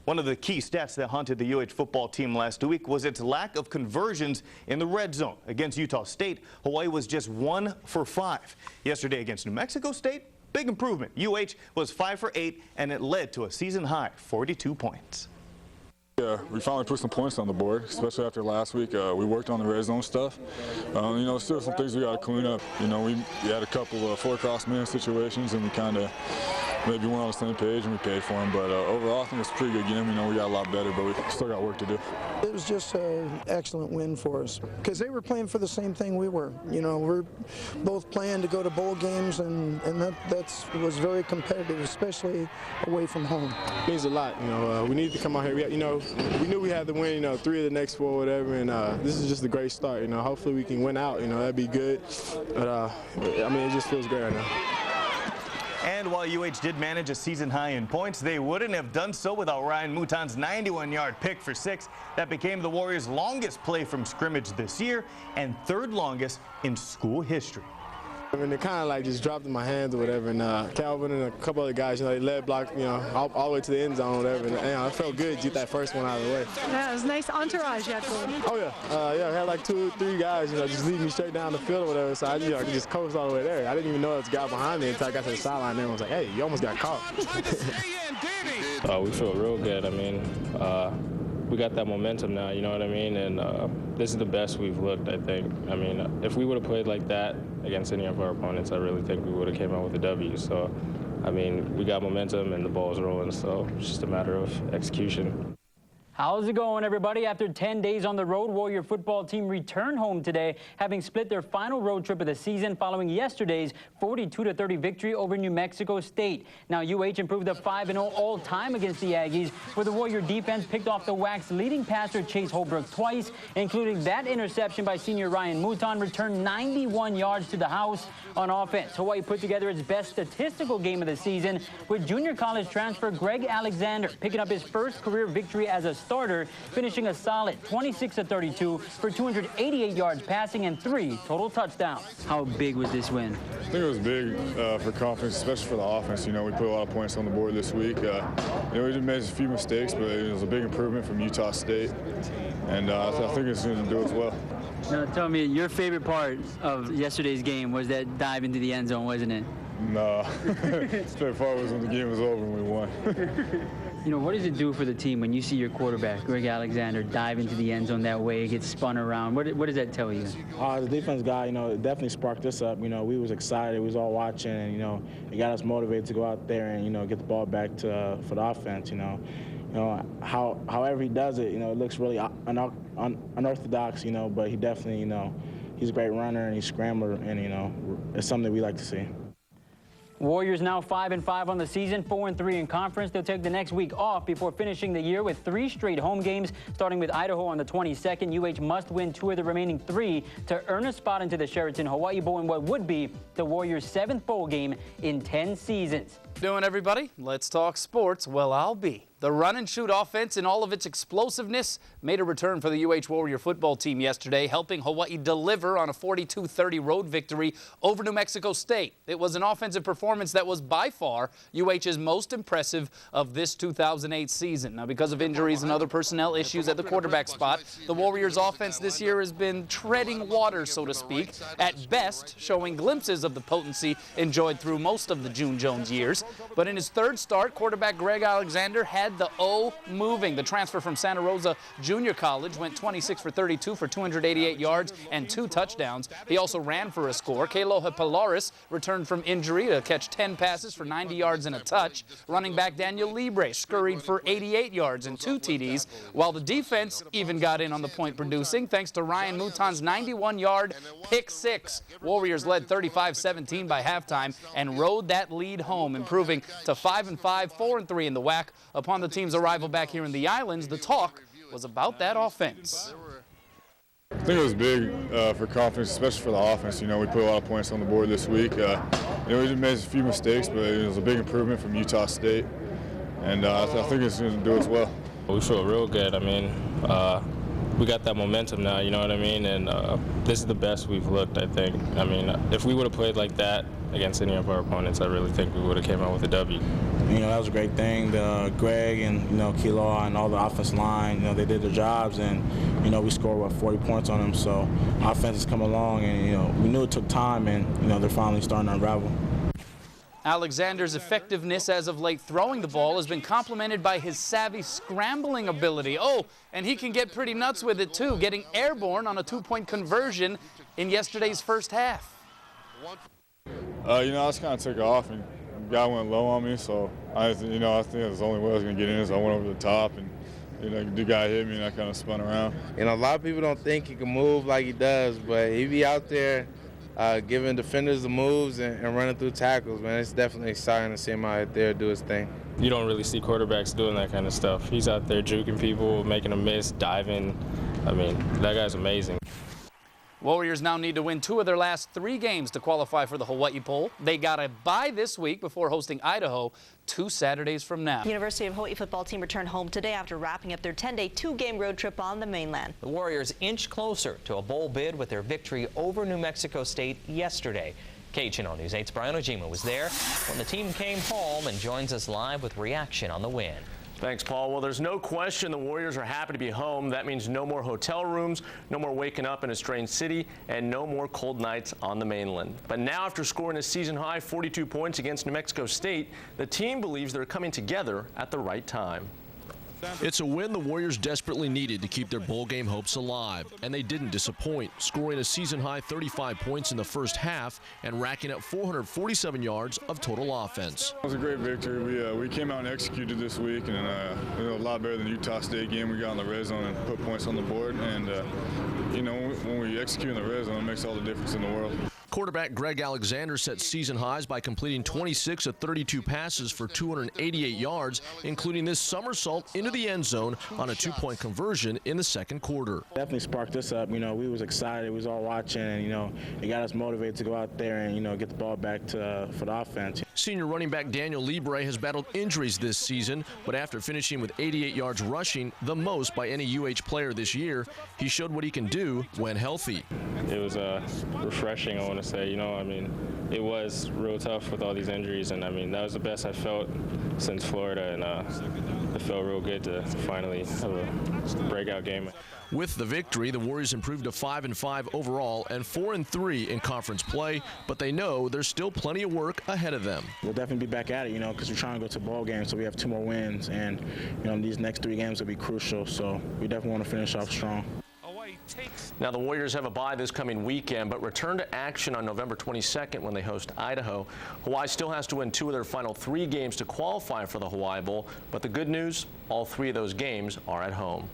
One of the key stats that haunted the UH football team last week was its lack of conversions in the red zone. Against Utah State, Hawaii was just 1 for 5. Yesterday against New Mexico State, big improvement. UH was 5 for 8, and it led to a season-high 42 points. Yeah, we finally put some points on the board, especially after last week. We worked on the red zone stuff. Still some things we got to clean up. We had a couple of 4 cross-man situations, and we kind of maybe weren't on the same page, and we paid for them. But overall, I think it's a pretty good game. We got a lot better, but we still got work to do. It was just an excellent win for us because they were playing for the same thing we were. We're both playing to go to bowl games, and that was very competitive, especially away from home. It means a lot. We need to come out here. We knew we had to win, 3 of the next 4, whatever, and this is just a great start. Hopefully we can win out. That'd be good. But it just feels great right now. And while UH did manage a season high in points, they wouldn't have done so without Ryan Mouton's 91-yard pick for 6. That became the Warriors' longest play from scrimmage this year and 3rd longest in school history. It kind of just dropped in my hands or whatever, and Calvin and a couple other guys, they led block, all the way to the end zone or whatever, and it felt good to get that first one out of the way. Yeah, it was a nice entourage you had going. Oh yeah, I had 2 or 3 guys, just leading me straight down the field or whatever, so I could just coast all the way there. I didn't even know there was a guy behind me until I got to the sideline there and was like, hey, you almost got caught. We feel real good. We got that momentum now, you know what I mean? And this is the best we've looked, I think. If we would have played like that against any of our opponents, I really think we would have came out with a W. So, we got momentum and the ball's rolling, so it's just a matter of execution. How's it going, everybody? After 10 days on the road, Warrior football team returned home today, having split their final road trip of the season following yesterday's 42-30 victory over New Mexico State. Now, UH improved to 5-0 all-time against the Aggies, where the Warrior defense picked off the WAC's leading passer Chase Holbrook twice, including that interception by senior Ryan Mouton, returned 91 yards to the house. On offense, Hawaii put together its best statistical game of the season, with junior college transfer Greg Alexander picking up his first career victory as a starter, finishing a solid 26-32 for 288 yards passing and 3 total touchdowns. How big was this win? I think it was big for confidence, especially for the offense. We put a lot of points on the board this week. We just made a few mistakes, but it was a big improvement from Utah State, and I think it's going to do as well. Now, tell me, your favorite part of yesterday's game was that dive into the end zone, wasn't it? No. The favorite part was when the game was over and we won. What does it do for the team when you see your quarterback, Greg Alexander, dive into the end zone that way, get spun around? What does that tell you? The defense guy, it definitely sparked us up. We was excited. We was all watching, and, it got us motivated to go out there and, get the ball back for the offense, however he does it, it looks really unorthodox, but he definitely, he's a great runner and he's a scrambler, and, it's something that we like to see. Warriors now 5-5 on the season, 4-3 in conference. They'll take the next week off before finishing the year with 3 straight home games, starting with Idaho on the 22nd. UH must win 2 of the remaining 3 to earn a spot into the Sheraton Hawaii Bowl in what would be the Warriors' 7th bowl game in 10 seasons. Doing, everybody? Let's talk sports. Well, I'll be. The run-and-shoot offense in all of its explosiveness made a return for the UH Warrior football team yesterday, helping Hawaii deliver on a 42-30 road victory over New Mexico State. It was an offensive performance that was by far UH's most impressive of this 2008 season. Now, because of injuries and other personnel issues at the quarterback spot, the Warriors' offense this year has been treading water, so to speak, at best showing glimpses of the potency enjoyed through most of the June Jones years. But in his 3rd start, quarterback Greg Alexander had the O moving. The transfer from Santa Rosa Junior College went 26 for 32 for 288 yards and 2 touchdowns. He also ran for a score. Kealoha Polaris returned from injury to catch 10 passes for 90 yards and a touch. Running back Daniel Libre scurried for 88 yards and 2 TDs, while the defense even got in on the point producing thanks to Ryan Mouton's 91-yard pick 6. Warriors led 35-17 by halftime and rode that lead home, improving to 5-5, 4-3 in the WAC. Upon the team's arrival back here in the islands, the talk was about that offense. I think it was big for confidence, especially for the offense. We put a lot of points on the board this week. We just made a few mistakes, but it was a big improvement from Utah State, and I think it's going to do as well. We feel real good. We got that momentum now, you know what I mean? And this is the best we've looked, I think. If we would have played like that against any of our opponents, I really think we would have came out with a W. And, that was a great thing. Greg and, Keelan and all the offensive line, they did their jobs, and, we scored, 40 points on them. So offense has come along, and, we knew it took time, and, they're finally starting to unravel. Alexander's effectiveness as of late throwing the ball has been complemented by his savvy scrambling ability. Oh, and he can get pretty nuts with it too, getting airborne on a 2-point conversion in yesterday's first half. I just kind of took off and the guy went low on me, so I think that's the only way I was going to get in is I went over the top and the guy hit me and I kind of spun around. A lot of people don't think he can move like he does, but he be out there giving defenders the moves and running through tackles, man. It's definitely exciting to see him out there do his thing. You don't really see quarterbacks doing that kind of stuff. He's out there juking people, making a miss, diving. I mean, that guy's amazing. Warriors now need to win 2 of their last 3 games to qualify for the Hawaii Bowl. They got a bye this week before hosting Idaho 2 Saturdays from now. The University of Hawaii football team returned home today after wrapping up their 10-day 2-game road trip on the mainland. The Warriors inch closer to a bowl bid with their victory over New Mexico State yesterday. KHNO News 8's Brian Ojima was there when the team came home and joins us live with reaction on the win. Thanks, Paul. Well, there's no question the Warriors are happy to be home. That means no more hotel rooms, no more waking up in a strange city, and no more cold nights on the mainland. But now, after scoring a season-high 42 points against New Mexico State, the team believes they're coming together at the right time. It's a win the Warriors desperately needed to keep their bowl game hopes alive, and they didn't disappoint, scoring a season-high 35 points in the first half and racking up 447 yards of total offense. It was a great victory. We came out and executed this week, and a lot better than the Utah State game. We got on the red zone and put points on the board, and when we execute in the red zone, it makes all the difference in the world. Quarterback Greg Alexander set season highs by completing 26 of 32 passes for 288 yards, including this somersault into the end zone on a 2-point conversion in the second quarter. Definitely sparked us up. We was excited. We was all watching, and it got us motivated to go out there and get the ball back for the offense. Senior running back Daniel Libre has battled injuries this season, but after finishing with 88 yards rushing, the most by any UH player this year, he showed what he can do when healthy. It was refreshing, I want to say. It was real tough with all these injuries, and that was the best I felt since Florida, and it felt real good to finally have a breakout game. With the victory, the Warriors improved to 5-5 overall and 4-3 in conference play, but they know there's still plenty of work ahead of them. We'll definitely be back at it, because we're trying to go to bowl games, so we have 2 more wins, and these next 3 games will be crucial, so we definitely want to finish off strong. Now, the Warriors have a bye this coming weekend, but return to action on November 22nd when they host Idaho. Hawaii still has to win 2 of their final 3 games to qualify for the Hawaii Bowl, but the good news, all 3 of those games are at home.